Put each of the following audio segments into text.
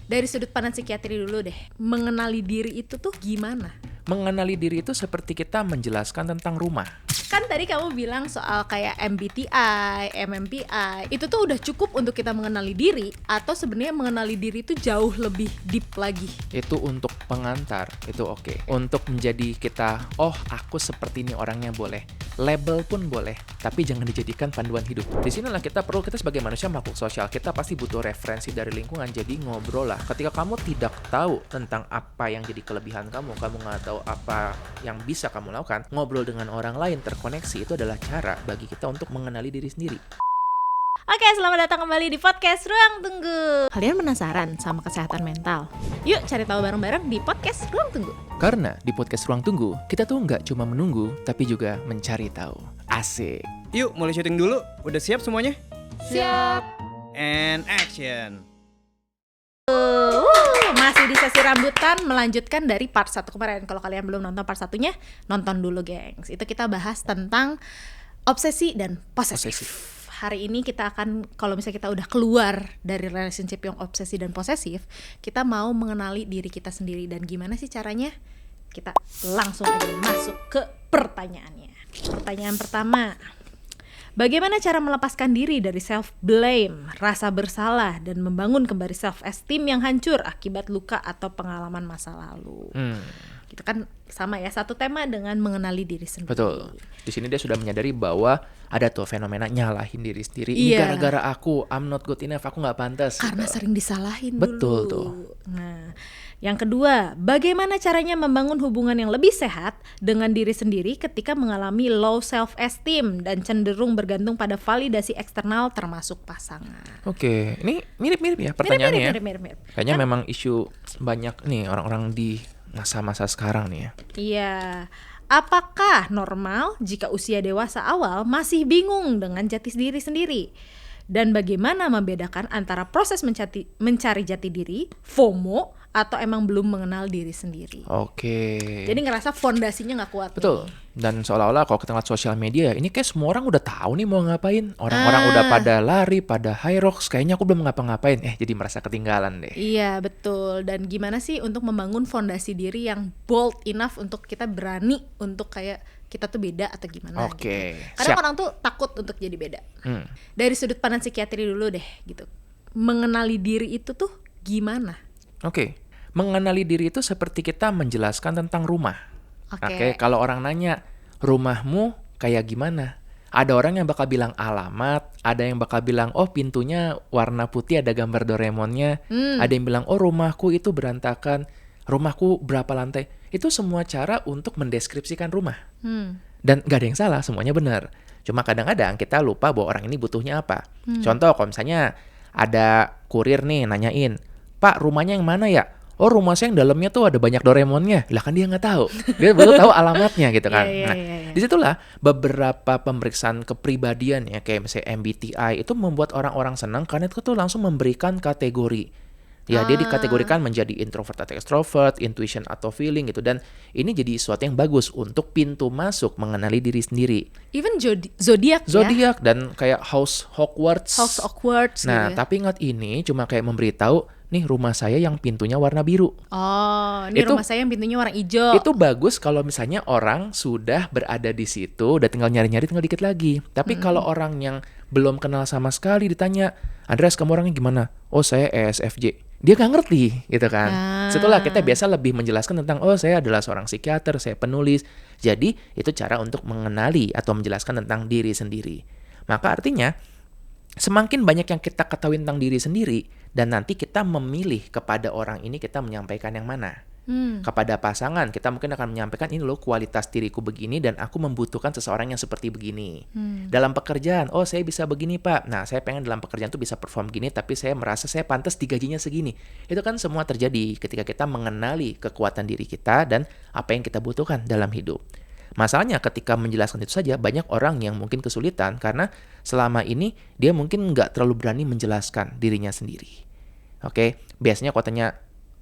Dari sudut pandang psikiatri dulu deh, mengenali diri itu tuh gimana? Mengenali diri itu seperti kita menjelaskan tentang rumah. Kan tadi kamu bilang soal kayak MBTI, MMPI, itu tuh udah cukup untuk kita mengenali diri, atau sebenarnya mengenali diri itu jauh lebih deep lagi? Itu untuk pengantar, itu oke. Untuk menjadi kita, oh aku seperti ini orangnya boleh. Label pun boleh, tapi jangan dijadikan panduan hidup. Disinilah kita sebagai manusia makhluk sosial, kita pasti butuh referensi dari lingkungan, jadi ngobrol lah. Ketika kamu tidak tahu tentang apa yang jadi kelebihan kamu nggak tahu apa yang bisa kamu lakukan, ngobrol dengan orang lain, terkoneksi, itu adalah cara bagi kita untuk mengenali diri sendiri. Oke, selamat datang kembali di podcast Ruang Tunggu. Kalian penasaran sama kesehatan mental? Yuk cari tahu bareng-bareng di podcast Ruang Tunggu. Karena di podcast Ruang Tunggu, kita tuh nggak cuma menunggu, tapi juga mencari tahu. Asik! Yuk, mulai syuting dulu. Udah siap semuanya? Siap. And action. Masih di sesi rambutan, melanjutkan dari part 1 kemarin. Kalau kalian belum nonton part 1-nya, nonton dulu gengs. Itu kita bahas tentang obsesi dan posesif. Hari ini kita akan, kalau misalnya kita udah keluar dari relationship yang obsesi dan posesif, kita mau mengenali diri kita sendiri. Dan gimana sih caranya? Kita langsung aja masuk ke pertanyaannya. Pertanyaan pertama, bagaimana cara melepaskan diri dari self-blame, rasa bersalah, dan membangun kembali self-esteem yang hancur akibat luka atau pengalaman masa lalu? Itu kan sama ya, satu tema dengan mengenali diri sendiri. Betul. Di sini dia sudah menyadari bahwa ada tuh fenomena nyalahin diri sendiri. Ini gara-gara aku, I'm not good enough, aku nggak pantas. Karena gitu. sering disalahin Betul dulu. tuh. Nah, yang kedua, bagaimana caranya membangun hubungan yang lebih sehat dengan diri sendiri ketika mengalami low self-esteem dan cenderung bergantung pada validasi eksternal termasuk pasangan? Oke, ini mirip-mirip ya pertanyaannya. Mirip. Kayaknya memang isu banyak nih orang-orang di masa-masa sekarang nih ya. Iya. Apakah normal jika usia dewasa awal masih bingung dengan jati diri sendiri? Dan bagaimana membedakan antara proses mencari jati diri, FOMO, atau emang belum mengenal diri sendiri? Oke. Jadi ngerasa fondasinya nggak kuat. Betul. Nih. Dan seolah-olah kalau kita ngeliat sosial media, ini kayak semua orang udah tahu nih mau ngapain. Orang-orang udah pada lari, pada high rocks. Kayaknya aku belum ngapa-ngapain. Jadi merasa ketinggalan deh. Iya, betul. Dan gimana sih untuk membangun fondasi diri yang bold enough untuk kita berani untuk kayak kita tuh beda atau gimana? Oke, gitu. Kadang siap. orang tuh takut untuk jadi beda. Dari sudut pandang psikiatri dulu deh, gitu. Mengenali diri itu tuh gimana? Oke. Mengenali diri itu seperti kita menjelaskan tentang rumah. Oke, kalau orang nanya, rumahmu kayak gimana? Ada orang yang bakal bilang alamat, ada yang bakal bilang, oh pintunya warna putih ada gambar Doraemonnya, ada yang bilang, oh rumahku itu berantakan, rumahku berapa lantai. Itu semua cara untuk mendeskripsikan rumah. Dan gak ada yang salah, semuanya benar. Cuma kadang-kadang kita lupa bahwa orang ini butuhnya apa. Contoh, kalau misalnya ada kurir nih nanyain, Pak rumahnya yang mana ya? Oh rumah saya yang dalamnya tuh ada banyak Doraemonnya. Lah kan dia nggak tahu. Dia baru tahu alamatnya gitu kan. Iya. Disitulah beberapa pemeriksaan kepribadian ya kayak misalnya MBTI itu membuat orang-orang senang karena itu tuh langsung memberikan kategori. Ya dia dikategorikan menjadi introvert atau extrovert, intuition atau feeling gitu. Dan ini jadi sesuatu yang bagus untuk pintu masuk mengenali diri sendiri. Even zodiak ya? Dan kayak House Hogwarts. House Hogwarts Nah gitu ya? tapi ingat ini cuma kayak memberitahu, nih rumah saya yang pintunya warna biru. Oh, ini Itu- rumah saya yang pintunya warna hijau. Itu bagus kalau misalnya orang sudah berada di situ, udah tinggal nyari-nyari tinggal dikit lagi. Tapi kalau orang yang belum kenal sama sekali ditanya, Andreas kamu orangnya gimana? Oh saya ESFJ. Dia nggak ngerti gitu kan. Setelah kita biasa lebih menjelaskan tentang, oh saya adalah seorang psikiater, saya penulis. Jadi itu cara untuk mengenali atau menjelaskan tentang diri sendiri. Maka artinya semakin banyak yang kita ketahui tentang diri sendiri, dan nanti kita memilih kepada orang ini kita menyampaikan yang mana. Kepada pasangan, kita mungkin akan menyampaikan ini loh kualitas diriku begini dan aku membutuhkan seseorang yang seperti begini. Dalam pekerjaan, oh saya bisa begini Pak. Nah saya pengen dalam pekerjaan tuh bisa perform gini, tapi saya merasa saya pantas digajinya segini. Itu kan semua terjadi ketika kita mengenali kekuatan diri kita dan apa yang kita butuhkan dalam hidup. Masalahnya ketika menjelaskan itu saja, banyak orang yang mungkin kesulitan karena selama ini dia mungkin nggak terlalu berani menjelaskan dirinya sendiri. Oke, biasanya kalau tanya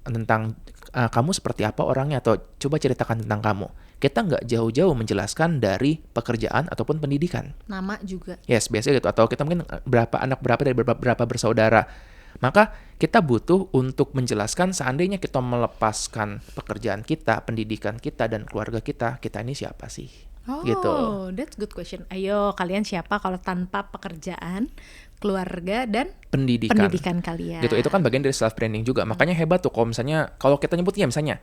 tentang kamu seperti apa orangnya atau coba ceritakan tentang kamu, kita nggak jauh-jauh menjelaskan dari pekerjaan ataupun pendidikan. Nama juga. Yes, biasanya gitu. Atau kita mungkin berapa anak berapa dari berapa bersaudara. Maka kita butuh untuk menjelaskan seandainya kita melepaskan pekerjaan kita, pendidikan kita, dan keluarga kita ini siapa sih? Oh, Gitu. that's good question. Ayo, kalian siapa kalau tanpa pekerjaan, keluarga, dan Pendidikan kalian? gitu, itu kan bagian dari self branding juga. Makanya hebat tuh kalau kita nyebutnya misalnya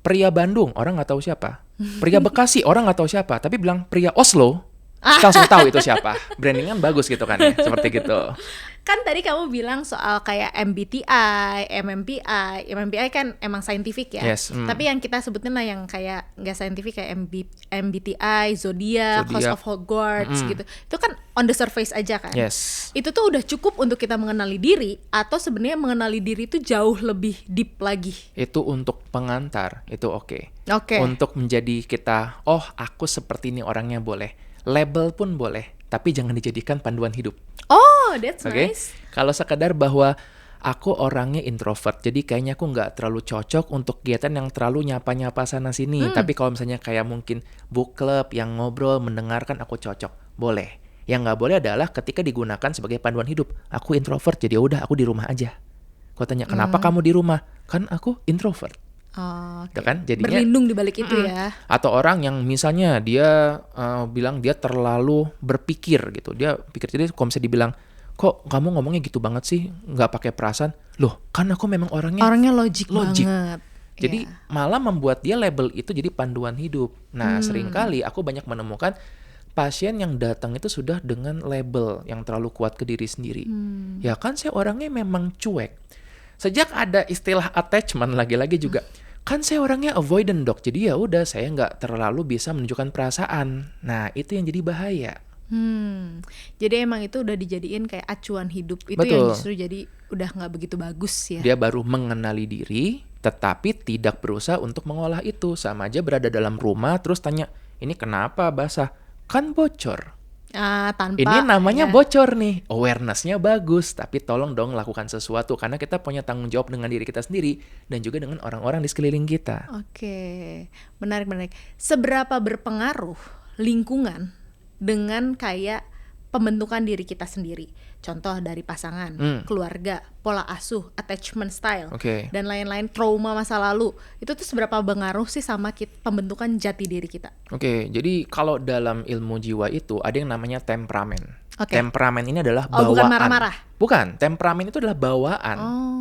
pria Bandung, orang nggak tahu siapa, pria Bekasi orang nggak tahu siapa, tapi bilang pria Oslo, kita langsung tahu itu siapa. Branding kan bagus gitu kan ya, seperti gitu. Kan tadi kamu bilang soal kayak MBTI, MMPI kan emang saintifik ya. Yes, Tapi yang kita sebutin lah yang kayak nggak saintifik kayak MBTI, Zodiac, House of Hogwarts gitu. Itu kan on the surface aja kan. Yes. Itu tuh udah cukup untuk kita mengenali diri, atau sebenarnya mengenali diri itu jauh lebih deep lagi. Itu untuk pengantar, itu oke. Oke. Untuk menjadi kita, oh aku seperti ini orangnya boleh. Label pun boleh, tapi jangan dijadikan panduan hidup. Oh, that's Oke? nice. Kalau sekedar bahwa aku orangnya introvert, jadi kayaknya aku nggak terlalu cocok untuk kegiatan yang terlalu nyapa-nyapa sana-sini. Tapi kalau misalnya kayak mungkin book club yang ngobrol, mendengarkan, aku cocok. Boleh. Yang nggak boleh adalah ketika digunakan sebagai panduan hidup. Aku introvert, jadi udah aku di rumah aja. Kau tanya, kenapa kamu di rumah? Kan aku introvert. Oh, Gitu kan? Jadinya berlindung di balik itu ya. atau orang yang misalnya dia bilang dia terlalu berpikir gitu. Dia pikir, jadi kalau misalnya dibilang, kok kamu ngomongnya gitu banget sih, nggak pakai perasaan. Loh, kan aku memang orangnya logik banget. Jadi Iya. malah membuat dia label itu jadi panduan hidup. Nah, seringkali aku banyak menemukan pasien yang datang itu sudah dengan label yang terlalu kuat ke diri sendiri. Ya kan saya orangnya memang cuek. Sejak ada istilah attachment lagi-lagi juga, kan saya orangnya avoidant dok, jadi ya udah saya nggak terlalu bisa menunjukkan perasaan. Nah itu yang jadi bahaya. Jadi emang itu udah dijadiin kayak acuan hidup itu Betul. yang justru jadi udah nggak begitu bagus ya. Dia baru mengenali diri, tetapi tidak berusaha untuk mengolah itu. Sama aja berada dalam rumah terus tanya, ini kenapa basah? Kan bocor. Tanpa Ini namanya ya. bocor nih. Awareness-nya bagus, tapi tolong dong lakukan sesuatu karena kita punya tanggung jawab dengan diri kita sendiri dan juga dengan orang-orang di sekeliling kita. Oke, menarik. Seberapa berpengaruh lingkungan dengan kayak pembentukan diri kita sendiri? Contoh dari pasangan, keluarga, pola asuh, attachment style, Oke. dan lain-lain, trauma masa lalu. Itu tuh seberapa berpengaruh sih sama pembentukan jati diri kita? Oke, jadi kalau dalam ilmu jiwa itu ada yang namanya temperamen. Oke. Temperamen ini adalah Oh, bawaan. bukan marah-marah? Bukan, temperamen itu adalah bawaan,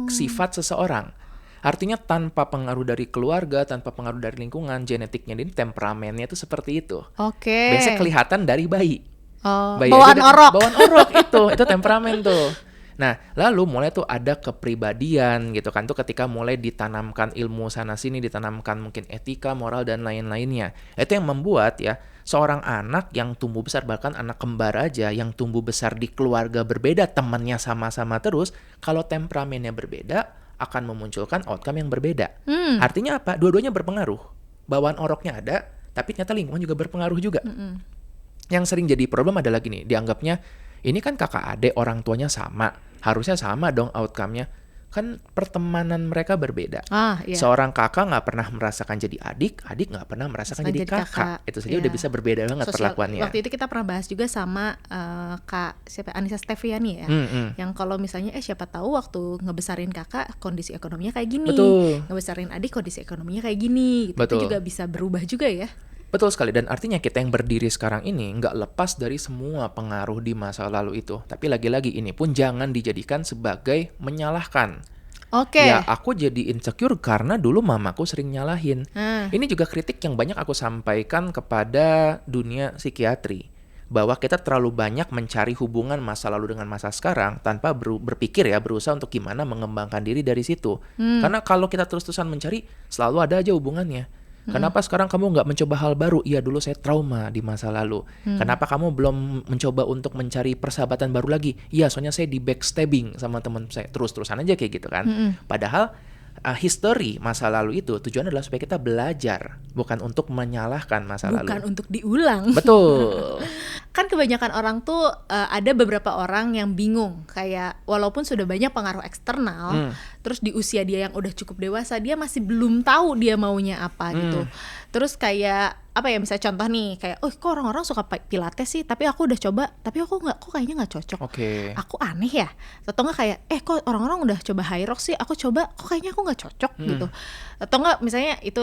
sifat seseorang. Artinya tanpa pengaruh dari keluarga, tanpa pengaruh dari lingkungan, genetiknya ini temperamennya itu seperti itu. Oke. Biasanya kelihatan dari bayi. Oh, Bayi bawaan aja orok. Bawaan orok itu temperamen tuh. Nah, lalu mulai tuh ada kepribadian gitu kan tuh ketika mulai ditanamkan ilmu sana sini, ditanamkan mungkin etika, moral dan lain-lainnya. Itu yang membuat ya seorang anak yang tumbuh besar, bahkan anak kembar aja yang tumbuh besar di keluarga berbeda, temannya sama-sama terus, kalau temperamennya berbeda akan memunculkan outcome yang berbeda. Artinya apa? Dua-duanya berpengaruh. Bawaan oroknya ada, tapi ternyata lingkungan juga berpengaruh juga. Yang sering jadi problem adalah gini, dianggapnya ini kan kakak adik, orang tuanya sama, harusnya sama dong outcome-nya. Kan pertemanan mereka berbeda. Iya. Seorang kakak nggak pernah merasakan jadi adik nggak pernah merasakan jadi kakak. Itu saja Iya. udah bisa berbeda banget perlakuannya. Waktu itu kita pernah bahas juga sama Kak siapa Anissa Steviani ya, yang kalau misalnya siapa tahu waktu ngebesarin kakak kondisi ekonominya kayak gini, Betul. ngebesarin adik kondisi ekonominya kayak gini, gitu. Betul. Itu juga bisa berubah juga ya. Betul sekali, dan artinya kita yang berdiri sekarang ini nggak lepas dari semua pengaruh di masa lalu itu. Tapi lagi-lagi ini pun jangan dijadikan sebagai menyalahkan. Oke. Ya aku jadi insecure karena dulu mamaku sering nyalahin. Ini juga kritik yang banyak aku sampaikan kepada dunia psikiatri. Bahwa kita terlalu banyak mencari hubungan masa lalu dengan masa sekarang tanpa berpikir ya, berusaha untuk gimana mengembangkan diri dari situ. Karena kalau kita terus-terusan mencari, selalu ada aja hubungannya. Kenapa sekarang kamu nggak mencoba hal baru? Iya dulu saya trauma di masa lalu. Kenapa kamu belum mencoba untuk mencari persahabatan baru lagi? Iya soalnya saya di backstabbing sama teman saya. Terus-terusan aja kayak gitu kan. Padahal history masa lalu itu tujuan adalah supaya kita belajar, bukan untuk menyalahkan masa lalu. Bukan untuk diulang. Betul. Kan kebanyakan orang tuh ada beberapa orang yang bingung kayak walaupun sudah banyak pengaruh eksternal, terus di usia dia yang udah cukup dewasa dia masih belum tahu dia maunya apa gitu. Terus kayak apa ya, misalnya contoh nih kayak kok orang-orang suka pilates sih tapi aku udah coba tapi aku kok kayaknya nggak cocok. Oke. Aku aneh ya, atau nggak kayak kok orang-orang udah coba high rock sih aku coba kok kayaknya aku nggak cocok gitu. Atau nggak misalnya itu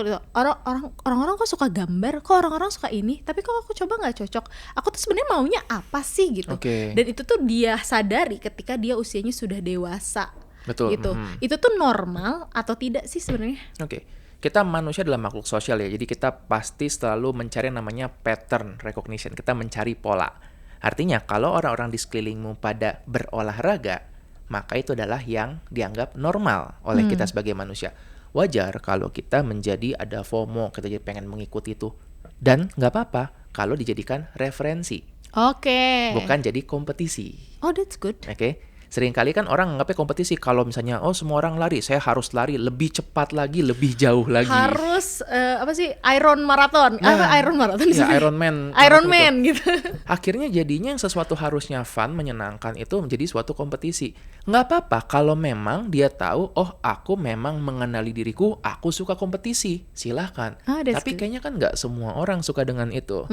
orang-orang kok suka gambar, kok orang-orang suka ini tapi kok aku coba nggak cocok, aku tuh sebenarnya maunya apa sih gitu. Dan itu tuh dia sadari ketika dia usianya sudah dewasa. Betul. Gitu. Itu tuh normal atau tidak sih sebenarnya? Oke. Kita manusia adalah makhluk sosial ya, jadi kita pasti selalu mencari yang namanya pattern recognition, kita mencari pola. Artinya kalau orang-orang di sekelilingmu pada berolahraga, maka itu adalah yang dianggap normal oleh kita sebagai manusia. Wajar kalau kita menjadi ada FOMO, kita jadi pengen mengikuti itu. Dan nggak apa-apa kalau dijadikan referensi. Oke. Bukan jadi kompetisi. Oh, that's good. Oke. Seringkali kan orang nganggapnya kompetisi kalau misalnya semua orang lari, saya harus lari lebih cepat lagi, lebih jauh lagi. Harus apa sih Iron Marathon? Iron Marathon ya, Iron Man gitu. Akhirnya jadinya yang sesuatu harusnya fun, menyenangkan itu menjadi suatu kompetisi. Nggak apa-apa kalau memang dia tahu, aku memang mengenali diriku, aku suka kompetisi, silahkan. Tapi kayaknya kan nggak semua orang suka dengan itu.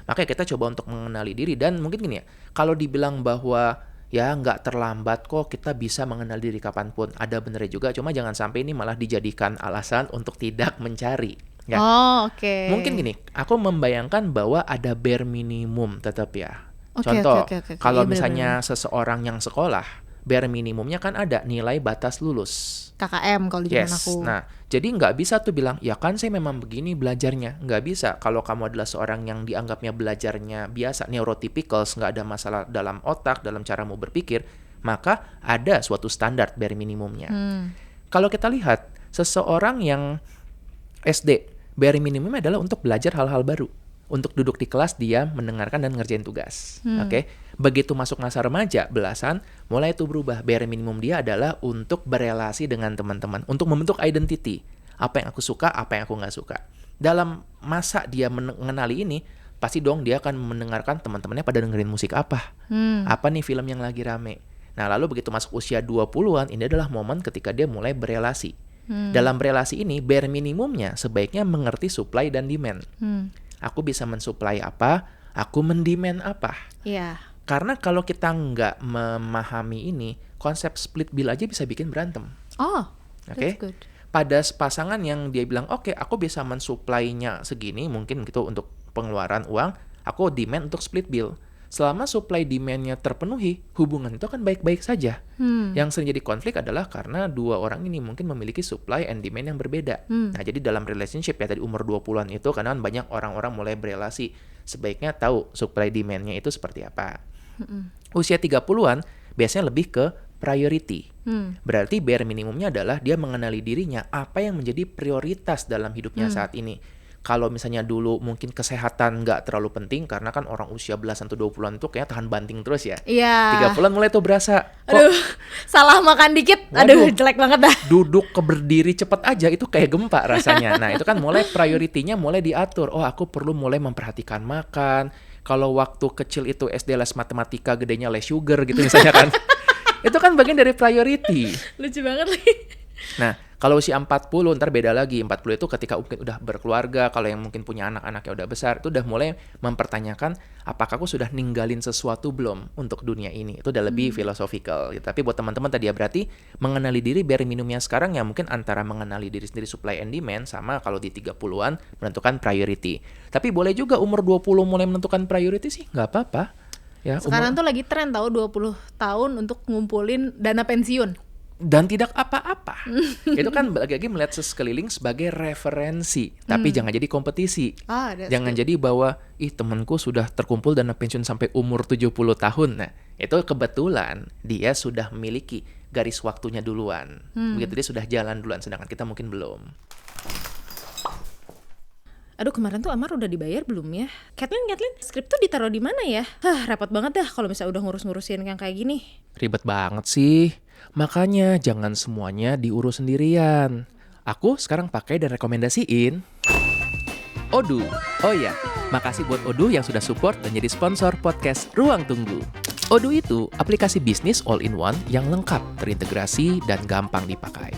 Makanya kita coba untuk mengenali diri. Dan mungkin gini ya, kalau dibilang bahwa ya nggak terlambat kok, kita bisa mengenal diri kapanpun. Ada benernya juga, cuma jangan sampai ini malah dijadikan alasan untuk tidak mencari. Ya. Oke. Mungkin gini, aku membayangkan bahwa ada bare minimum tetap ya. Contoh, kalau misalnya seseorang yang sekolah, bare minimumnya kan ada nilai batas lulus. KKM kalau di zaman aku. Nah, jadi nggak bisa tuh bilang, ya kan saya memang begini belajarnya. Nggak bisa. Kalau kamu adalah seorang yang dianggapnya belajarnya biasa, neurotypicals, nggak ada masalah dalam otak, dalam caramu berpikir, maka ada suatu standar bare minimumnya. Kalau kita lihat, seseorang yang SD, bare minimumnya adalah untuk belajar hal-hal baru. Untuk duduk di kelas, dia mendengarkan dan ngerjain tugas. Oke. Begitu masuk masa remaja, belasan, mulai itu berubah. Bare minimum dia adalah untuk berelasi dengan teman-teman, untuk membentuk identity. Apa yang aku suka, apa yang aku nggak suka. Dalam masa dia mengenali ini, pasti dong dia akan mendengarkan teman-temannya pada dengerin musik apa. Apa nih film yang lagi rame. Nah, lalu begitu masuk usia 20-an, ini adalah momen ketika dia mulai berelasi. Dalam berelasi ini, bare minimumnya sebaiknya mengerti supply dan demand. Aku bisa mensuplai apa, aku mendemand apa. Iya. Karena kalau kita nggak memahami ini, konsep split bill aja bisa bikin berantem. That's good. Pada pasangan yang dia bilang, oke, aku bisa mensuplainya segini, mungkin gitu untuk pengeluaran uang, aku demand untuk split bill. Selama supply demand-nya terpenuhi, hubungan itu akan baik-baik saja. Yang sering jadi konflik adalah karena dua orang ini mungkin memiliki supply and demand yang berbeda. Nah, jadi dalam relationship ya, tadi umur 20-an itu karena banyak orang-orang mulai berelasi. Sebaiknya tahu supply demand-nya itu seperti apa. Usia 30-an biasanya lebih ke priority. Berarti bare minimumnya adalah dia mengenali dirinya apa yang menjadi prioritas dalam hidupnya saat ini. Kalau misalnya dulu mungkin kesehatan nggak terlalu penting karena kan orang usia belasan atau 20-an itu kayak tahan banting terus ya. Iya. 30-an mulai tuh berasa. Salah makan dikit, jelek banget dah. Duduk berdiri cepet aja itu kayak gempa rasanya. Nah, itu kan mulai prioritinya mulai diatur. Aku perlu mulai memperhatikan makan. Kalau waktu kecil itu SD les matematika, gedenya les sugar gitu misalnya kan. Itu kan bagian dari priority. Lucu banget lagi. Nah, kalau usia 40, ntar beda lagi. 40 itu ketika mungkin udah berkeluarga, kalau yang mungkin punya anak-anak yang udah besar, itu udah mulai mempertanyakan, apakah aku sudah ninggalin sesuatu belum untuk dunia ini? Itu udah lebih philosophical. Gitu. Tapi buat teman-teman tadi ya, berarti mengenali diri bare minimumnya sekarang ya mungkin antara mengenali diri sendiri supply and demand, sama kalau di 30-an menentukan priority. Tapi boleh juga umur 20 mulai menentukan priority sih, nggak apa-apa. Ya, sekarang tuh lagi tren tahu 20 tahun untuk ngumpulin dana pensiun. Dan tidak apa-apa. Itu kan lagi-lagi melihat sekeliling sebagai referensi, tapi jangan jadi kompetisi. Jangan jadi bahwa temanku sudah terkumpul dana pensiun sampai umur 70 tahun. Nah, itu kebetulan dia sudah memiliki garis waktunya duluan. Begitu dia sudah jalan duluan, sedangkan kita mungkin belum. Aduh, kemarin tuh Amar udah dibayar belum ya? Kathleen, skrip tuh ditaruh di mana ya? Repot banget dah kalau misalnya udah ngurus-ngurusin yang kayak gini. Ribet banget sih. Makanya jangan semuanya diurus sendirian. Aku sekarang pakai dan rekomendasiin Odoo. Oh ya, makasih buat Odoo yang sudah support dan jadi sponsor podcast Ruang Tunggu. Odoo itu aplikasi bisnis all-in-one yang lengkap, terintegrasi, dan gampang dipakai.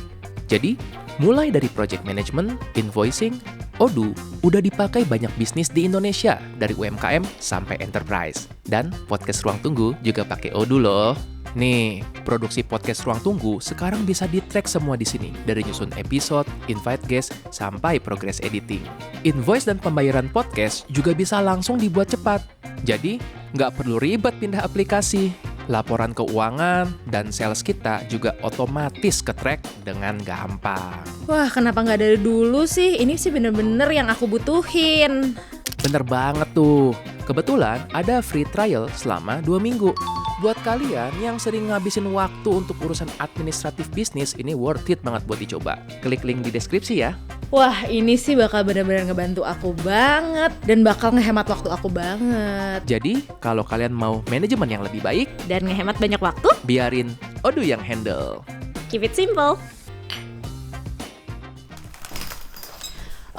Jadi, mulai dari project management, invoicing, Odoo udah dipakai banyak bisnis di Indonesia, dari UMKM sampai enterprise. Dan podcast Ruang Tunggu juga pakai Odoo loh. Nih, produksi podcast Ruang Tunggu sekarang bisa di-track semua di sini, dari nyusun episode, invite guest, sampai progress editing. Invoice dan pembayaran podcast juga bisa langsung dibuat cepat. Jadi, nggak perlu ribet pindah aplikasi. Laporan keuangan dan sales kita juga otomatis ke-track dengan gampang. Wah, kenapa nggak dari dulu sih? Ini sih bener-bener yang aku butuhin. Bener banget tuh. Kebetulan ada free trial selama 2 minggu. Buat kalian yang sering ngabisin waktu untuk urusan administratif bisnis, ini worth it banget buat dicoba. Klik link di deskripsi ya. Wah, ini sih bakal benar-benar ngebantu aku banget dan bakal ngehemat waktu aku banget. Jadi, kalau kalian mau manajemen yang lebih baik, Dan ngehemat banyak waktu, biarin Odoo yang handle. keep it simple.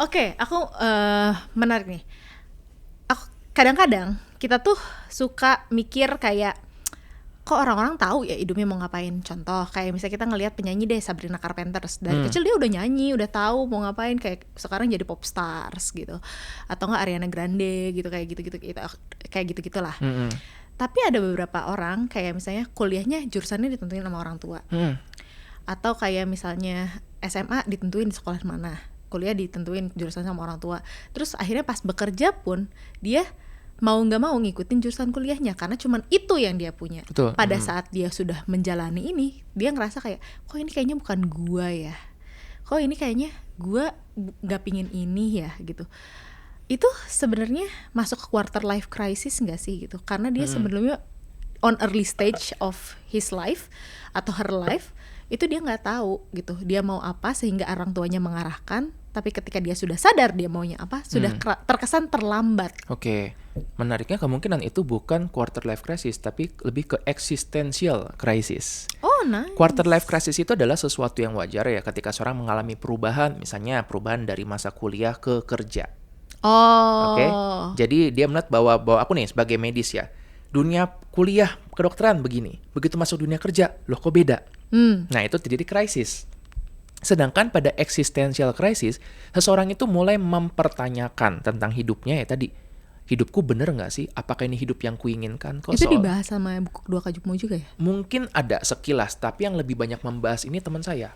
Oke, aku menarik nih. Aku kadang-kadang kita tuh suka mikir kayak, kok orang-orang tahu ya hidupnya mau ngapain. Contoh kayak misalnya kita ngelihat penyanyi deh, Sabrina Carpenters, dari kecil dia udah nyanyi, udah tahu mau ngapain, kayak sekarang jadi pop stars gitu, atau nggak Ariana Grande gitu, kayak gitu-gitu gitu, kayak gitu-gitulah. Tapi ada beberapa orang kayak misalnya kuliahnya jurusannya ditentuin sama orang tua, atau kayak misalnya SMA ditentuin di sekolah mana, kuliah ditentuin jurusan sama orang tua, terus akhirnya pas bekerja pun dia mau nggak mau ngikutin jurusan kuliahnya karena cuman itu yang dia punya. Betul. Pada saat dia sudah menjalani ini, dia ngerasa kayak, kok ini kayaknya bukan gua ya, kok ini kayaknya gua nggak pingin ini ya gitu. Itu sebenarnya masuk ke quarter life crisis nggak sih gitu? Karena dia sebelumnya on early stage of his life atau her life, itu dia nggak tahu gitu dia mau apa, sehingga orang tuanya mengarahkan. Tapi ketika dia sudah sadar dia maunya apa, sudah terkesan terlambat. Oke, menariknya kemungkinan itu bukan quarter life crisis, tapi lebih ke existential crisis. Oh, nice. Quarter life crisis itu adalah sesuatu yang wajar ya ketika seorang mengalami perubahan, misalnya perubahan dari masa kuliah ke kerja. Oh. Oke, jadi dia melihat bahwa aku nih sebagai medis ya, dunia kuliah kedokteran begini, begitu masuk dunia kerja, loh kok beda? Nah itu terjadi krisis. Sedangkan pada existential crisis, seseorang itu mulai mempertanyakan tentang hidupnya ya tadi. Hidupku bener nggak sih? Apakah ini hidup yang kuinginkan? Itu dibahas sama buku Kedua Kajukmu juga ya? Mungkin ada sekilas, tapi yang lebih banyak membahas ini teman saya,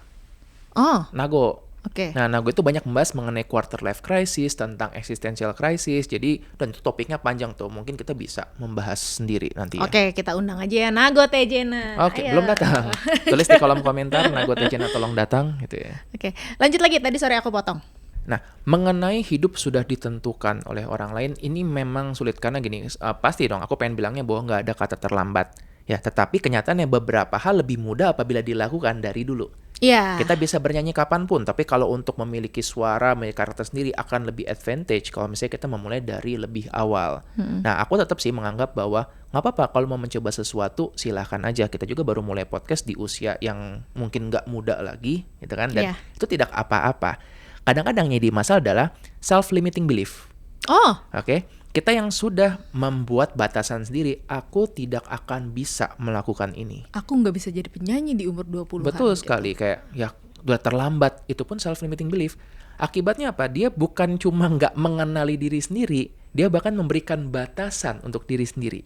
Oh, Nago. oke. Nah, Nago itu banyak membahas mengenai quarter life crisis, tentang existential crisis. Jadi, dan itu topiknya panjang tuh. Mungkin kita bisa membahas sendiri nanti ya. Oke, kita undang aja ya Nago Tejena. Oke, Ayo. belum datang. Tulis di kolom komentar, Nago Tejena tolong datang gitu ya. Oke, lanjut lagi. Tadi sore aku potong. Nah, mengenai hidup sudah ditentukan oleh orang lain, ini memang sulit karena gini, pasti dong aku pengen bilangnya bahwa nggak ada kata terlambat. Ya, tetapi kenyataannya beberapa hal lebih mudah apabila dilakukan dari dulu. Iya. Kita bisa bernyanyi kapanpun, tapi kalau untuk memiliki suara, memiliki karakter sendiri akan lebih advantage kalau misalnya kita memulai dari lebih awal. Nah, aku tetap sih menganggap bahwa nggak apa-apa kalau mau mencoba sesuatu, silahkan aja. Kita juga baru mulai podcast di usia yang mungkin nggak muda lagi, gitu kan? Dan Iya. itu tidak apa-apa. Kadang-kadang yang jadi masalah adalah self-limiting belief. Oh, Oke, kita yang sudah membuat batasan sendiri, aku tidak akan bisa melakukan ini. aku nggak bisa jadi penyanyi di umur 20-an. Betul gitu. sekali, kayak ya udah terlambat. Itu pun self-limiting belief. Akibatnya apa? Dia bukan cuma nggak mengenali diri sendiri, dia bahkan memberikan batasan untuk diri sendiri.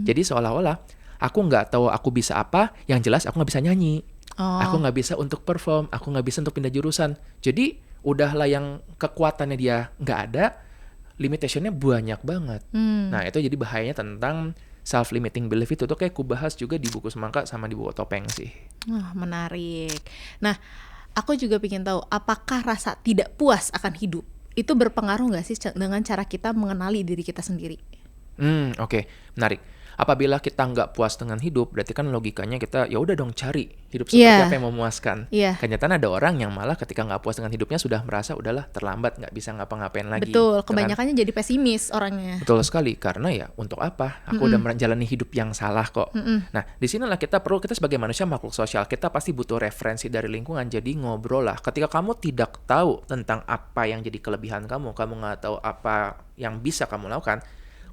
Jadi seolah-olah aku nggak tahu aku bisa apa, yang jelas aku nggak bisa nyanyi. Oh. Aku nggak bisa untuk perform, aku nggak bisa untuk pindah jurusan. Jadi udahlah yang kekuatannya dia nggak ada, limitationnya banyak banget. Nah itu jadi bahayanya tentang self-limiting belief itu tuh kayak ku bahas juga di buku Semangka sama di buku Topeng sih. Wah, menarik. Nah, aku juga pengen tahu, apakah rasa tidak puas akan hidup itu berpengaruh nggak sih dengan cara kita mengenali diri kita sendiri? Oke, menarik. Apabila kita nggak puas dengan hidup, berarti kan logikanya kita ya udah dong cari hidup seperti Iya. apa yang memuaskan. Iya. Kenyataan ada orang yang malah ketika nggak puas dengan hidupnya sudah merasa udahlah terlambat, nggak bisa ngapa-ngapain lagi. Betul, Gitu kan? kebanyakannya jadi pesimis orangnya. Betul sekali, karena ya untuk apa? Aku udah menjalani hidup yang salah kok. Nah, disinilah kita sebagai manusia makhluk sosial, kita pasti butuh referensi dari lingkungan. Jadi ngobrol lah. Ketika kamu tidak tahu tentang apa yang jadi kelebihan kamu nggak tahu apa yang bisa kamu lakukan,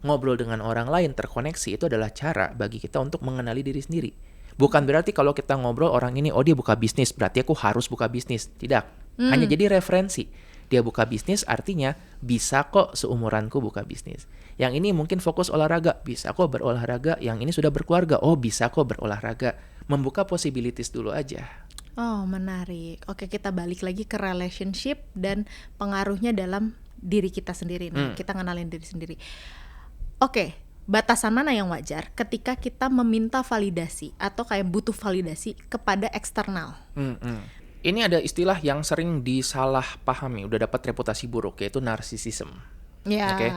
ngobrol dengan orang lain, terkoneksi, itu adalah cara bagi kita untuk mengenali diri sendiri. Bukan berarti kalau kita ngobrol orang ini, oh dia buka bisnis, berarti aku harus buka bisnis. Tidak, hanya jadi referensi. Dia buka bisnis artinya bisa kok seumuranku buka bisnis. Yang ini mungkin fokus olahraga, bisa kok berolahraga. Yang ini sudah berkeluarga, oh bisa kok berolahraga. Membuka possibilities dulu aja. Oh, menarik. Oke, kita balik lagi ke relationship dan pengaruhnya dalam diri kita sendiri. Nah, kita ngenalin diri sendiri. Oke, batasan mana yang wajar ketika kita meminta validasi atau kayak butuh validasi kepada eksternal? Ini ada istilah yang sering disalahpahami, udah dapat reputasi buruk, yaitu narcissism. Ya. Oke.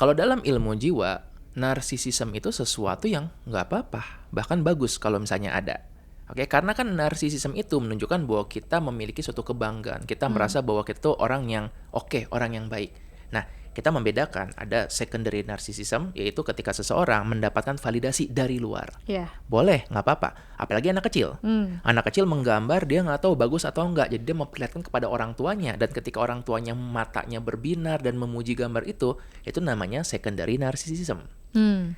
Kalau dalam ilmu jiwa, narsisism itu sesuatu yang nggak apa-apa, bahkan bagus kalau misalnya ada. Oke, karena kan narsisism itu menunjukkan bahwa kita memiliki suatu kebanggaan, kita merasa bahwa kita tuh orang yang oke, orang yang baik. Nah, kita membedakan ada secondary narcissism, yaitu ketika seseorang mendapatkan validasi dari luar. Ya. Boleh, nggak apa-apa. Apalagi anak kecil. Anak kecil menggambar, dia nggak tahu bagus atau enggak. Jadi dia memperlihatkan kepada orang tuanya. Dan ketika orang tuanya matanya berbinar dan memuji gambar itu namanya secondary narcissism.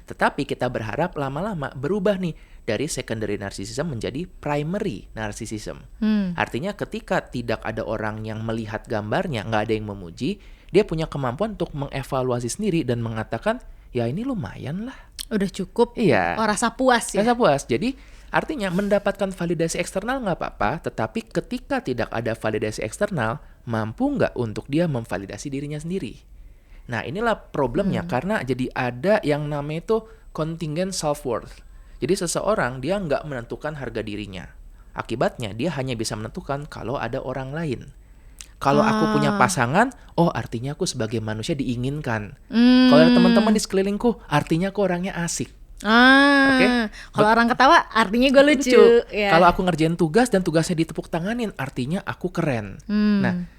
Tetapi kita berharap lama-lama berubah nih dari secondary narcissism menjadi primary narcissism. Artinya ketika tidak ada orang yang melihat gambarnya, nggak ada yang memuji, dia punya kemampuan untuk mengevaluasi sendiri dan mengatakan, ya ini lumayan lah. Udah cukup. Iya. Oh, rasa puas ya. Rasa puas. Jadi artinya mendapatkan validasi eksternal nggak apa-apa, tetapi ketika tidak ada validasi eksternal, mampu nggak untuk dia memvalidasi dirinya sendiri? Nah, inilah problemnya karena jadi ada yang namanya itu contingent self-worth. Jadi seseorang dia nggak menentukan harga dirinya. Akibatnya dia hanya bisa menentukan kalau ada orang lain. Kalau aku punya pasangan, oh artinya aku sebagai manusia diinginkan. Kalau ada teman-teman di sekelilingku, artinya aku orangnya asik. Oke. Kalau orang ketawa, artinya gue lucu. Ya. Kalau aku ngerjain tugas dan tugasnya ditepuk tanganin, artinya aku keren. Nah,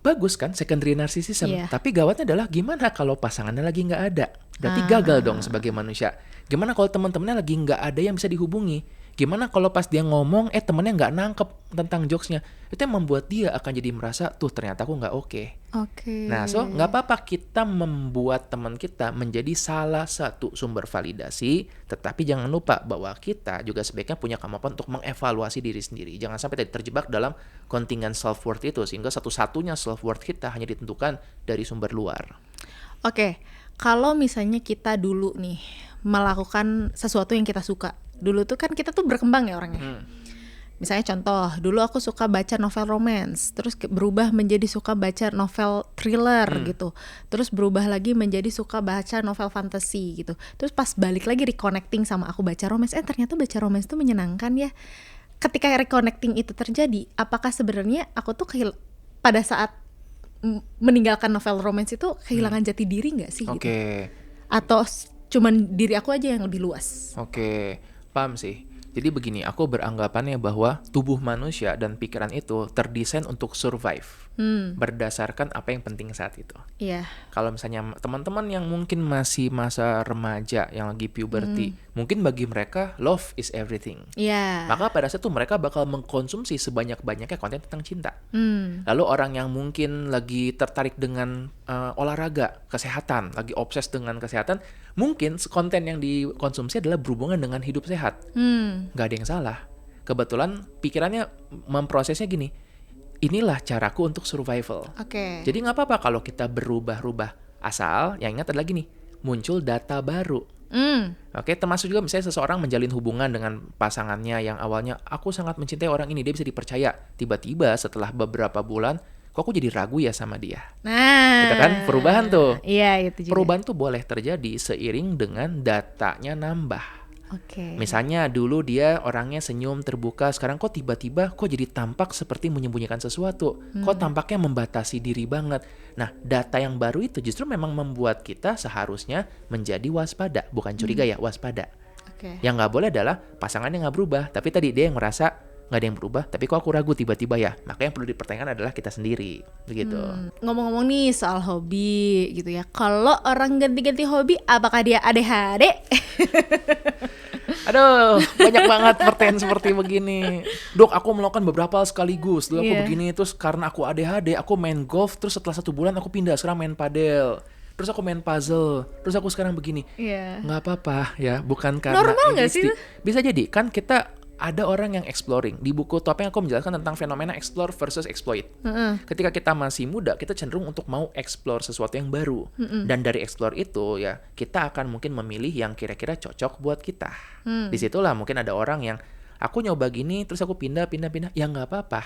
bagus kan secondary narcissism. Iya. Tapi gawatnya adalah gimana kalau pasangannya lagi nggak ada? Berarti gagal dong sebagai manusia. Gimana kalau teman-temannya lagi nggak ada yang bisa dihubungi? Gimana kalau pas dia ngomong, temennya nggak nangkep tentang jokesnya? Itu yang membuat dia akan jadi merasa, tuh ternyata aku nggak oke. Oke. Nah, so nggak apa-apa kita membuat teman kita menjadi salah satu sumber validasi, tetapi jangan lupa bahwa kita juga sebaiknya punya kemampuan untuk mengevaluasi diri sendiri. Jangan sampai terjebak dalam kontingan self-worth itu, sehingga satu-satunya self-worth kita hanya ditentukan dari sumber luar. Oke, kalau misalnya kita dulu nih melakukan sesuatu yang kita suka, dulu tuh kan kita tuh berkembang ya orangnya. Misalnya contoh, dulu aku suka baca novel romance, terus berubah menjadi suka baca novel thriller gitu. Terus berubah lagi menjadi suka baca novel fantasy gitu. Terus pas balik lagi reconnecting sama aku baca romance, ternyata baca romance tuh menyenangkan ya. Ketika reconnecting itu terjadi, apakah sebenarnya aku tuh pada saat meninggalkan novel romance itu kehilangan jati diri nggak sih? Oke. Gitu? Atau cuman diri aku aja yang lebih luas? Oke, paham sih. Jadi begini, aku beranggapannya bahwa tubuh manusia dan pikiran itu terdesain untuk survive berdasarkan apa yang penting saat itu. Iya. Kalau misalnya teman-teman yang mungkin masih masa remaja, yang lagi puberty, mungkin bagi mereka love is everything. Iya. Maka pada saat itu mereka bakal mengkonsumsi sebanyak-banyaknya konten tentang cinta. Lalu orang yang mungkin lagi tertarik dengan olahraga, kesehatan, lagi obses dengan kesehatan, mungkin konten yang dikonsumsi adalah berhubungan dengan hidup sehat. Nggak ada yang salah. Kebetulan pikirannya memprosesnya gini, inilah caraku untuk survival. Oke. Jadi nggak apa-apa kalau kita berubah-ubah. Asal, yang ingat adalah gini, muncul data baru. Oke, termasuk juga misalnya seseorang menjalin hubungan dengan pasangannya yang awalnya, aku sangat mencintai orang ini, dia bisa dipercaya. Tiba-tiba setelah beberapa bulan, kok aku jadi ragu ya sama dia. Nah, Itu kan perubahan tuh. Iya, itu juga. Perubahan tuh boleh terjadi seiring dengan datanya nambah. Oke. Misalnya dulu dia orangnya senyum terbuka, sekarang kok tiba-tiba kok jadi tampak seperti menyembunyikan sesuatu. Kok tampaknya membatasi diri banget. Nah, data yang baru itu justru memang membuat kita seharusnya menjadi waspada, bukan curiga ya, waspada. Oke. Yang nggak boleh adalah pasangannya nggak berubah, tapi tadi dia yang merasa nggak ada yang berubah, tapi kok aku ragu tiba-tiba ya. Maka yang perlu dipertanyakan adalah kita sendiri, begitu. Ngomong-ngomong nih soal hobi gitu ya. Kalau orang ganti-ganti hobi, apakah dia ADHD? Aduh, banyak banget pertanyaan seperti begini. Dok, aku melakukan beberapa hal sekaligus. Dulu aku Iya. begini, terus karena aku ADHD, aku main golf, terus setelah 1 bulan aku pindah, sekarang main padel. terus aku main puzzle, terus aku sekarang begini. Iya. Nggak apa-apa ya, bukan karena Normal nggak sih ADHD. Bisa jadi kan kita ada orang yang exploring. Di buku Topeng aku menjelaskan tentang fenomena explore versus exploit. Ketika kita masih muda, kita cenderung untuk mau explore sesuatu yang baru. Dan dari explore itu ya, kita akan mungkin memilih yang kira-kira cocok buat kita. Disitulah mungkin ada orang yang aku nyoba gini, terus aku pindah, ya nggak apa-apa.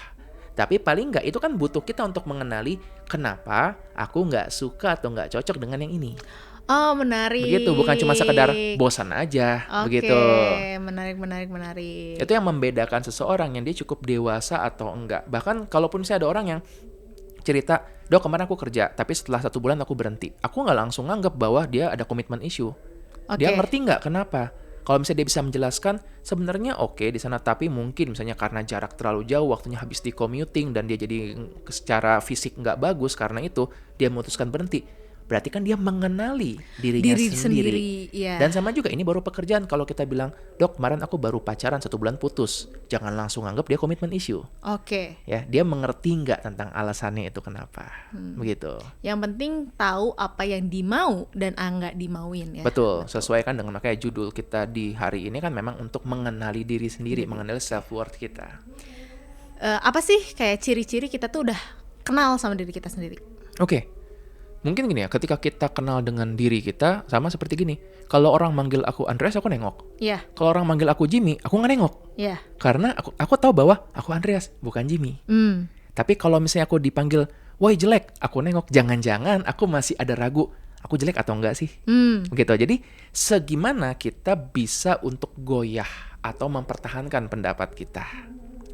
Tapi paling nggak itu kan butuh kita untuk mengenali kenapa aku nggak suka atau nggak cocok dengan yang ini. Oh, menarik. Begitu, bukan cuma sekedar bosan aja. Oke, Begitu. menarik. Itu yang membedakan seseorang yang dia cukup dewasa atau enggak. Bahkan kalaupun saya ada orang yang cerita, Dok kemarin aku kerja, tapi setelah 1 bulan aku berhenti. Aku nggak langsung nganggap bahwa dia ada komitmen issue. Dia ngerti nggak kenapa? Kalau misalnya dia bisa menjelaskan, sebenarnya oke di sana, tapi mungkin misalnya karena jarak terlalu jauh, waktunya habis di commuting, dan dia jadi secara fisik nggak bagus, karena itu dia memutuskan berhenti. Berarti kan dia mengenali dirinya sendiri. Iya. Dan sama juga, ini baru pekerjaan. Kalau kita bilang, Dok kemarin aku baru pacaran 1 bulan putus, jangan langsung anggap dia komitmen issue. Oke. Ya, dia mengerti nggak tentang alasannya itu kenapa. Begitu. Yang penting tahu apa yang dimau dan nggak dimauin ya. Betul, sesuaikan dengan makanya judul kita di hari ini kan memang untuk mengenali diri sendiri, mengenali self-worth kita. Apa sih kayak ciri-ciri kita tuh udah kenal sama diri kita sendiri? Oke. Mungkin gini ya, ketika kita kenal dengan diri kita, sama seperti gini. Kalau orang manggil aku Andreas, aku nengok. Iya. Kalau orang manggil aku Jimmy, aku nggak nengok. Iya. Karena aku tahu bahwa aku Andreas, bukan Jimmy. Tapi kalau misalnya aku dipanggil, woi jelek, aku nengok. Jangan-jangan aku masih ada ragu, aku jelek atau enggak sih? Begitu. Jadi, segimana kita bisa untuk goyah atau mempertahankan pendapat kita.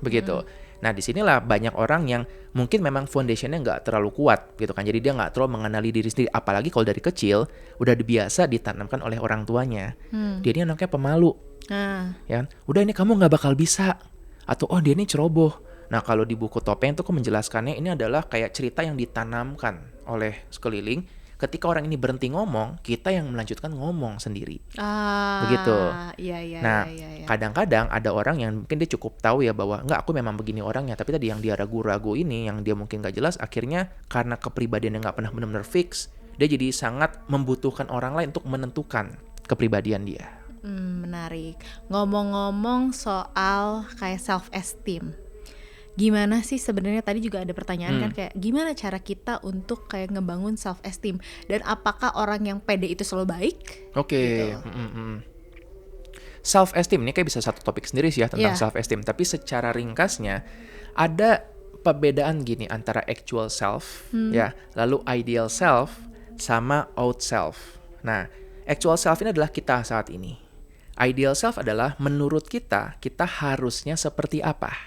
Begitu. Nah, disinilah banyak orang yang mungkin memang foundationnya nggak terlalu kuat gitu kan. Jadi dia nggak terlalu mengenali diri sendiri. Apalagi kalau dari kecil udah biasa ditanamkan oleh orang tuanya. Dia ini anaknya pemalu. Ya, udah ini kamu nggak bakal bisa. Atau oh dia ini ceroboh. Nah, kalau di buku Topeng itu aku menjelaskannya, ini adalah kayak cerita yang ditanamkan oleh sekeliling. Ketika orang ini berhenti ngomong, kita yang melanjutkan ngomong sendiri. Begitu. Iya. Nah, kadang-kadang ada orang yang mungkin dia cukup tahu ya bahwa enggak, aku memang begini orangnya, tapi tadi yang dia ragu-ragu ini, yang dia mungkin gak jelas, akhirnya karena kepribadiannya gak pernah benar-benar fix, dia jadi sangat membutuhkan orang lain untuk menentukan kepribadian dia. Menarik. Ngomong-ngomong soal kayak self-esteem, gimana sih sebenarnya, tadi juga ada pertanyaan kan kayak gimana cara kita untuk kayak ngebangun self esteem, dan apakah orang yang pede itu selalu baik? Oke. Gitu. Self esteem ini kayak bisa satu topik sendiri sih ya tentang self esteem, tapi secara ringkasnya ada perbedaan gini antara actual self ya, lalu ideal self sama out self. Nah, actual self ini adalah kita saat ini. Ideal self adalah menurut kita harusnya seperti apa.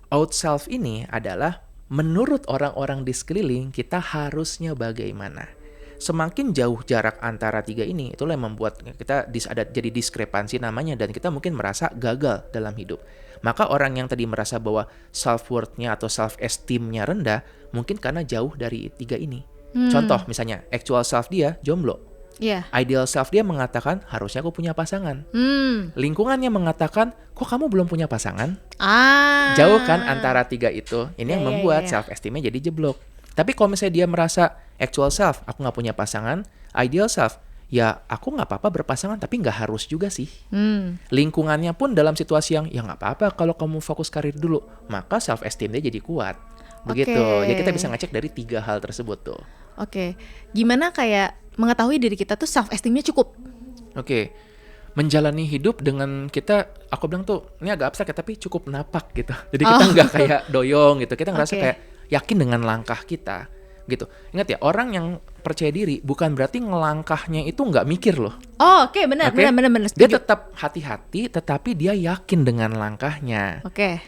Out self ini adalah menurut orang-orang di sekeliling kita harusnya bagaimana. Semakin jauh jarak antara 3 ini, itulah yang membuat kita ada jadi diskrepansi namanya, dan kita mungkin merasa gagal dalam hidup. Maka orang yang tadi merasa bahwa self-worth-nya atau self-esteem-nya rendah, mungkin karena jauh dari 3 ini. Contoh misalnya, actual self dia jomblo. Ideal self dia mengatakan harusnya aku punya pasangan. Lingkungannya mengatakan kok kamu belum punya pasangan. Jauh kan antara 3 itu. Ini yang membuat self esteemnya jadi jeblok. Tapi kalau misalnya dia merasa actual self aku nggak punya pasangan, ideal self ya aku nggak apa-apa berpasangan tapi nggak harus juga sih. Lingkungannya pun dalam situasi yang ya nggak apa-apa kalau kamu fokus karir dulu, maka self esteem dia jadi kuat. Begitu. Jadi kita bisa ngecek dari 3 hal tersebut tuh. Gimana kayak mengetahui diri kita tuh self esteemnya cukup? Menjalani hidup dengan kita, aku bilang tuh ini agak abstrak ya, tapi cukup napak gitu. Jadi kita nggak kayak doyong gitu. Kita ngerasa kayak yakin dengan langkah kita gitu. Ingat ya, orang yang percaya diri bukan berarti ngelangkahnya itu nggak mikir loh. Benar. Dia tetap hati-hati, tetapi dia yakin dengan langkahnya.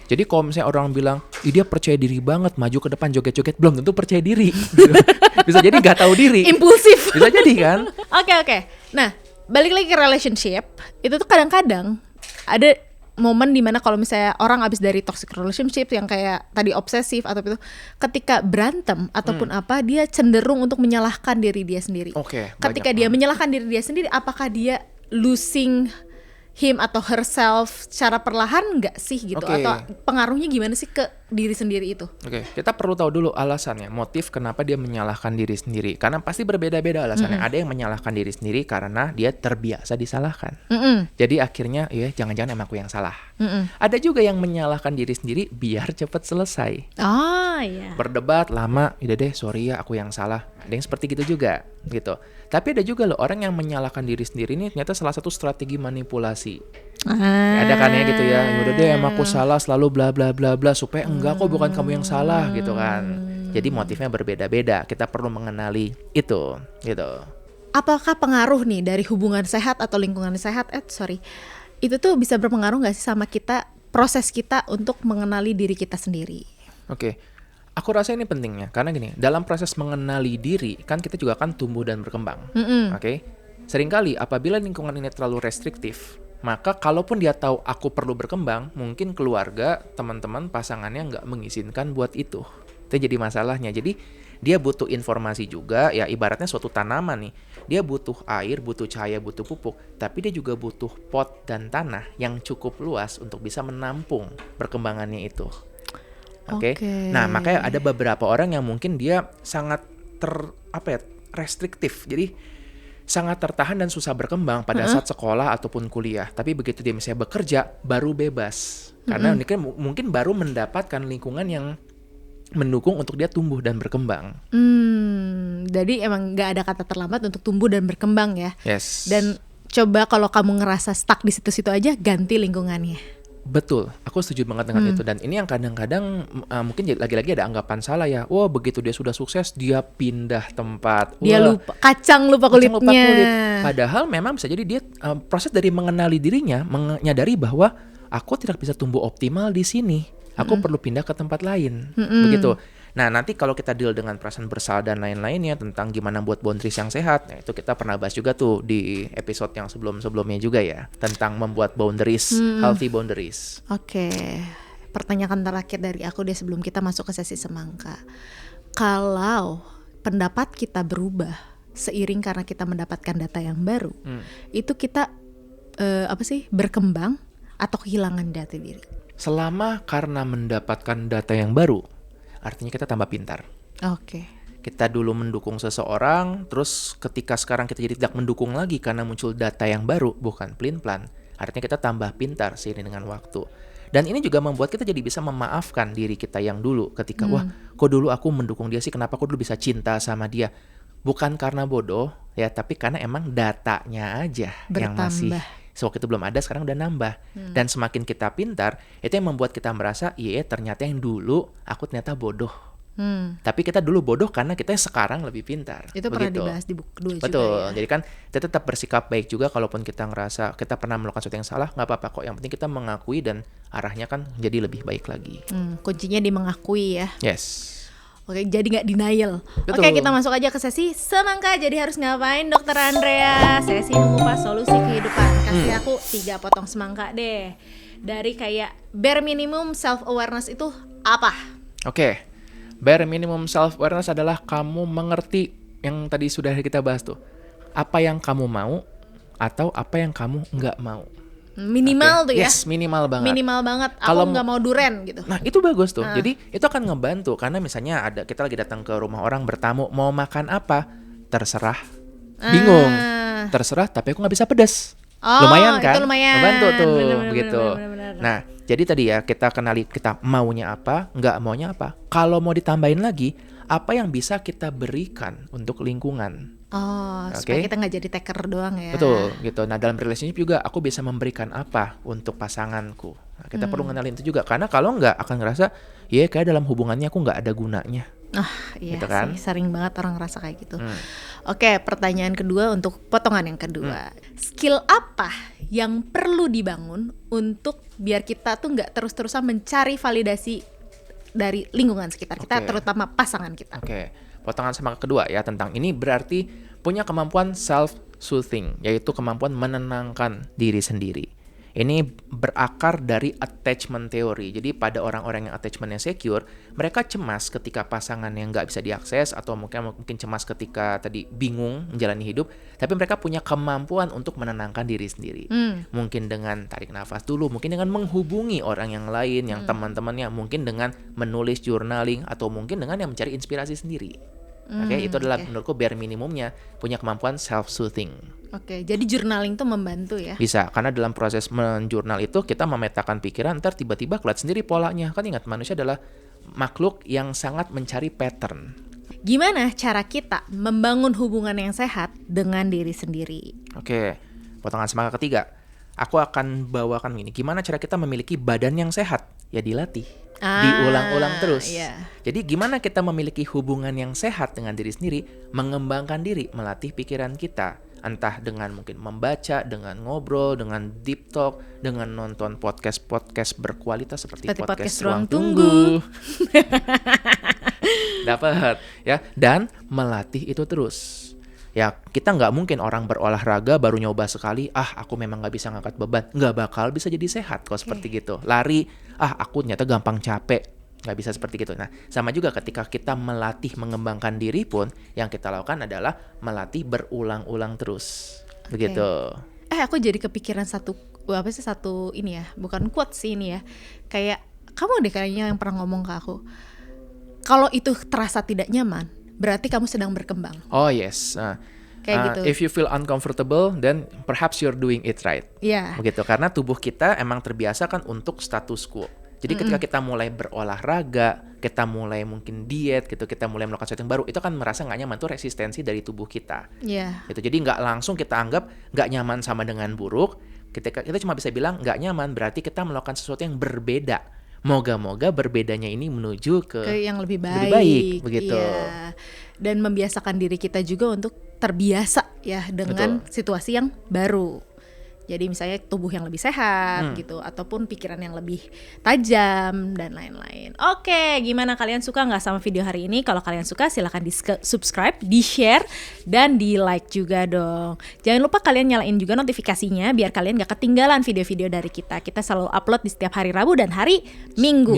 Jadi kalau misalnya orang bilang, dia percaya diri banget, maju ke depan joget-joget, belum tentu percaya diri. Bisa jadi nggak tahu diri. Impulsif. Bisa jadi kan? Oke. Nah, balik lagi ke relationship, itu tuh kadang-kadang ada momen dimana kalau misalnya orang abis dari toxic relationship yang kayak tadi obsesif atau itu, ketika berantem ataupun apa, dia cenderung untuk menyalahkan diri dia sendiri. Ketika dia menyalahkan diri dia sendiri, apakah dia losing him atau herself secara perlahan nggak sih gitu? Oke. Atau pengaruhnya gimana sih ke diri sendiri itu? Oke, kita perlu tahu dulu alasannya, motif kenapa dia menyalahkan diri sendiri. Karena pasti berbeda-beda alasannya. Ada yang menyalahkan diri sendiri karena dia terbiasa disalahkan. Jadi akhirnya, ya jangan-jangan emang aku yang salah. Ada juga yang menyalahkan diri sendiri biar cepat selesai. Oh iya. Berdebat lama, udah deh sorry ya aku yang salah. Ada yang seperti gitu juga gitu. Tapi ada juga loh orang yang menyalahkan diri sendiri ini ternyata salah satu strategi manipulasi. Ada kan ya gitu ya. Udah deh emang aku salah selalu bla bla bla bla supaya enggak kok bukan kamu yang salah gitu kan. Jadi motifnya berbeda-beda. Kita perlu mengenali itu gitu. Apakah pengaruh nih dari hubungan sehat atau lingkungan sehat? Itu tuh bisa berpengaruh nggak sih sama kita, proses kita untuk mengenali diri kita sendiri? Oke. Aku rasa ini pentingnya karena gini, dalam proses mengenali diri kan kita juga akan tumbuh dan berkembang. Oke. Seringkali apabila lingkungan ini terlalu restriktif, maka kalaupun dia tahu aku perlu berkembang, mungkin keluarga, teman-teman, pasangannya nggak mengizinkan buat itu. Itu jadi masalahnya. Jadi dia butuh informasi juga, ya ibaratnya suatu tanaman nih. Dia butuh air, butuh cahaya, butuh pupuk. Tapi dia juga butuh pot dan tanah yang cukup luas untuk bisa menampung perkembangannya itu. Oke. Nah, makanya ada beberapa orang yang mungkin dia sangat restriktif. Jadi sangat tertahan dan susah berkembang pada saat sekolah ataupun kuliah. Tapi begitu dia misalnya bekerja, baru bebas. Karena mungkin baru mendapatkan lingkungan yang mendukung untuk dia tumbuh dan berkembang. Jadi emang nggak ada kata terlambat untuk tumbuh dan berkembang ya. Yes. Dan coba kalau kamu ngerasa stuck di situ-situ aja, ganti lingkungannya. Betul, aku setuju banget dengan itu. Dan ini yang kadang-kadang mungkin lagi-lagi ada anggapan salah ya. Wah, begitu dia sudah sukses, dia pindah tempat. Dia lupa kulitnya. Padahal memang bisa jadi dia proses dari mengenali dirinya, menyadari bahwa aku tidak bisa tumbuh optimal di sini. Aku perlu pindah ke tempat lain. Begitu. Nah, nanti kalau kita deal dengan perasaan bersalah dan lain-lainnya tentang gimana buat boundaries yang sehat, nah itu kita pernah bahas juga tuh di episode yang sebelum-sebelumnya juga ya, tentang membuat boundaries, healthy boundaries. Oke. Pertanyaan terakhir dari aku deh sebelum kita masuk ke sesi semangka. Kalau pendapat kita berubah seiring karena kita mendapatkan data yang baru, itu kita berkembang atau kehilangan data diri? Selama karena mendapatkan data yang baru, artinya kita tambah pintar. Oke. Kita dulu mendukung seseorang, terus ketika sekarang kita jadi tidak mendukung lagi karena muncul data yang baru, bukan pelin-pelan. Artinya kita tambah pintar seiring dengan waktu. Dan ini juga membuat kita jadi bisa memaafkan diri kita yang dulu. Ketika, wah kok dulu aku mendukung dia sih, kenapa aku dulu bisa cinta sama dia? Bukan karena bodoh, ya, tapi karena emang datanya aja yang masih... waktu itu belum ada, sekarang udah nambah. Dan semakin kita pintar, itu yang membuat kita merasa, iya ternyata yang dulu aku ternyata bodoh. Tapi kita dulu bodoh karena kita sekarang lebih pintar. Itu pernah dibahas di buku kedua juga. Betul. Ya? Jadi kan kita tetap bersikap baik juga kalaupun kita ngerasa kita pernah melakukan sesuatu yang salah, nggak apa-apa kok. Yang penting kita mengakui dan arahnya kan jadi lebih baik lagi. Kuncinya di mengakui ya. Yes. Oke, jadi nggak denial. Betul. Oke, kita masuk aja ke sesi semangka. Jadi harus ngapain, Dokter Andrea? Sesi mengupas solusi kehidupan. Kasih aku 3 potong semangka deh. Dari kayak bare minimum self awareness itu apa? Oke. Bare minimum self awareness adalah kamu mengerti yang tadi sudah kita bahas tuh. Apa yang kamu mau atau apa yang kamu nggak mau. Minimal tuh ya. Yes, minimal banget. Minimal banget. Kalau aku nggak mau duren gitu. Nah, itu bagus tuh. Jadi itu akan ngebantu karena misalnya kita lagi datang ke rumah orang bertamu, mau makan apa? Terserah. Bingung. Terserah, tapi aku nggak bisa pedas. Lumayan kan? Itu lumayan. Ngebantu tuh, bener, begitu. Bener. Nah, jadi tadi ya kita kenali kita maunya apa, nggak maunya apa. Kalau mau ditambahin lagi, apa yang bisa kita berikan untuk lingkungan? Supaya kita nggak jadi taker doang ya. Betul, gitu. Nah, dalam relationship juga aku bisa memberikan apa untuk pasanganku. Nah, kita perlu ngenalin itu juga karena kalau nggak akan ngerasa, ya kayak dalam hubungannya aku nggak ada gunanya. Iya gitu kan? sih, sering banget orang ngerasa kayak gitu. Oke, pertanyaan kedua untuk potongan yang kedua. Skill apa yang perlu dibangun untuk biar kita tuh nggak terus-terusan mencari validasi dari lingkungan sekitar kita, terutama pasangan kita? Oke. Potongan semangka kedua ya tentang ini berarti punya kemampuan self-soothing, yaitu kemampuan menenangkan diri sendiri. Ini berakar dari attachment theory. Jadi pada orang-orang yang attachmentnya secure, mereka cemas ketika pasangan yang nggak bisa diakses, atau mungkin cemas ketika tadi bingung menjalani hidup, tapi mereka punya kemampuan untuk menenangkan diri sendiri. Mungkin dengan tarik nafas dulu, mungkin dengan menghubungi orang yang lain, yang teman-temannya, mungkin dengan menulis journaling, atau mungkin dengan yang mencari inspirasi sendiri. Oke, itu adalah menurutku bare minimumnya punya kemampuan self-soothing. Oke, jadi journaling tuh membantu ya? Bisa, karena dalam proses menjurnal itu kita memetakan pikiran, ntar tiba-tiba keluar sendiri polanya. Kan ingat, manusia adalah makhluk yang sangat mencari pattern. Gimana cara kita membangun hubungan yang sehat dengan diri sendiri? Oke, potongan semangat ketiga. Aku akan bawakan ini. Gimana cara kita memiliki badan yang sehat? Ya dilatih. Diulang-ulang terus. Iya. Jadi gimana kita memiliki hubungan yang sehat dengan diri sendiri? Mengembangkan diri, melatih pikiran kita. Entah dengan mungkin membaca, dengan ngobrol, dengan deep talk, dengan nonton podcast-podcast berkualitas seperti podcast Ruang Tunggu. Dapat ya. Dan melatih itu terus. Ya, kita nggak mungkin orang berolahraga baru nyoba sekali, aku memang nggak bisa ngangkat beban. Nggak bakal bisa jadi sehat kalau seperti gitu. Lari, aku ternyata gampang capek. Nggak bisa seperti gitu. Nah, sama juga ketika kita melatih mengembangkan diri pun, yang kita lakukan adalah melatih berulang-ulang terus. Begitu. Aku jadi kepikiran satu ini ya, bukan quote sih ini ya. Kayak, kamu deh kayaknya yang pernah ngomong ke aku. Kalau itu terasa tidak nyaman, berarti kamu sedang berkembang. Oh yes. Kayak gitu. If you feel uncomfortable, then perhaps you're doing it right. Iya. Begitu. Karena tubuh kita emang terbiasa kan untuk status quo. Jadi ketika kita mulai berolahraga, kita mulai mungkin diet gitu, kita mulai melakukan sesuatu yang baru, itu kan merasa nggak nyaman, itu resistensi dari tubuh kita. Iya. Gitu. Jadi nggak langsung kita anggap nggak nyaman sama dengan buruk. Kita cuma bisa bilang nggak nyaman, berarti kita melakukan sesuatu yang berbeda. Moga-moga berbedanya ini menuju ke yang lebih baik. Lebih baik, begitu. Iya. Dan membiasakan diri kita juga untuk terbiasa ya dengan situasi yang baru. Jadi misalnya tubuh yang lebih sehat gitu, ataupun pikiran yang lebih tajam dan lain-lain. Oke, gimana, kalian suka nggak sama video hari ini? Kalau kalian suka silahkan di subscribe, di share, dan di like juga dong. Jangan lupa kalian nyalain juga notifikasinya biar kalian nggak ketinggalan video-video dari kita. Kita selalu upload di setiap hari Rabu dan hari Minggu.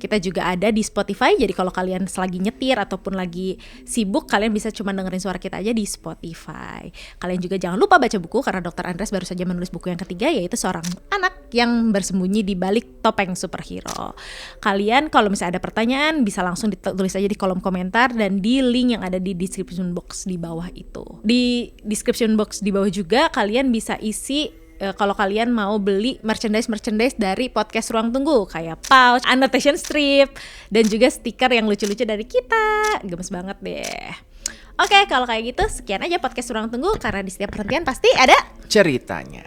Kita juga ada di Spotify, jadi kalau kalian lagi nyetir ataupun lagi sibuk, kalian bisa cuma dengerin suara kita aja di Spotify. Kalian juga jangan lupa baca buku, karena Dr. Andres baru saja menulis buku yang ketiga, yaitu Seorang Anak yang Bersembunyi di Balik Topeng Superhero. Kalian kalau misalnya ada pertanyaan bisa langsung ditulis aja di kolom komentar dan di link yang ada di description box di bawah itu. Di description box di bawah juga kalian bisa isi kalau kalian mau beli merchandise dari podcast Ruang Tunggu, kayak pouch, annotation strip, dan juga stiker yang lucu-lucu dari kita. Gemes banget deh. Oke, kalau kayak gitu sekian aja podcast Ruang Tunggu, karena di setiap perhentian pasti ada ceritanya.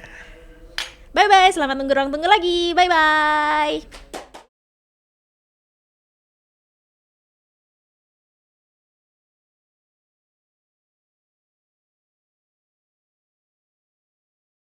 Bye-bye, selamat nunggu Ruang Tunggu lagi. Bye-bye.